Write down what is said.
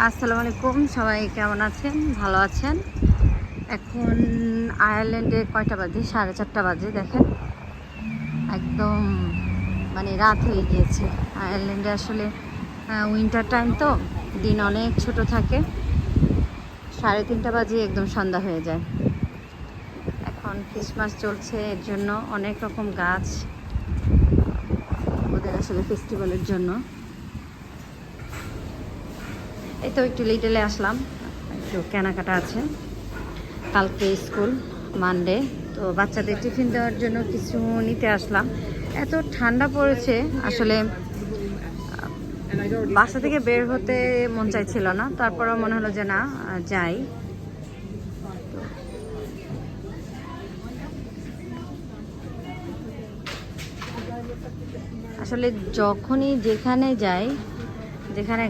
আসসালামু আলাইকুম, সবাই কেমন আছেন? ভালো আছেন? এখন আয়ারল্যান্ডে কয়টা বাজে? 4:30 বাজে। দেখেন একদম মানে রাত হয়ে গিয়েছে। আয়ারল্যান্ডে আসলে উইন্টার টাইম তো দিন অনেক ছোট থাকে। 3:30 বাজে একদম সন্ধ্যা হয়ে যায়। এখন ক্রিসমাস চলছে, এর জন্য অনেক রকম গাছ ওদের আসলে ফেস্টিভ্যালের জন্য। এই তো একটু লিটলে আসলাম, একটু কেনাকাটা আছে। কালকে স্কুল, মানডে, তো বাচ্চাদের টিফিন দেওয়ার জন্য কিছু নিতে আসলাম। এত ঠান্ডা পড়েছে আসলে বাসা থেকে বের হতে মন চাইছিল না, তারপরেও মনে হলো যে না যাই। আসলে যখনই যেখানে যাই, যেখানে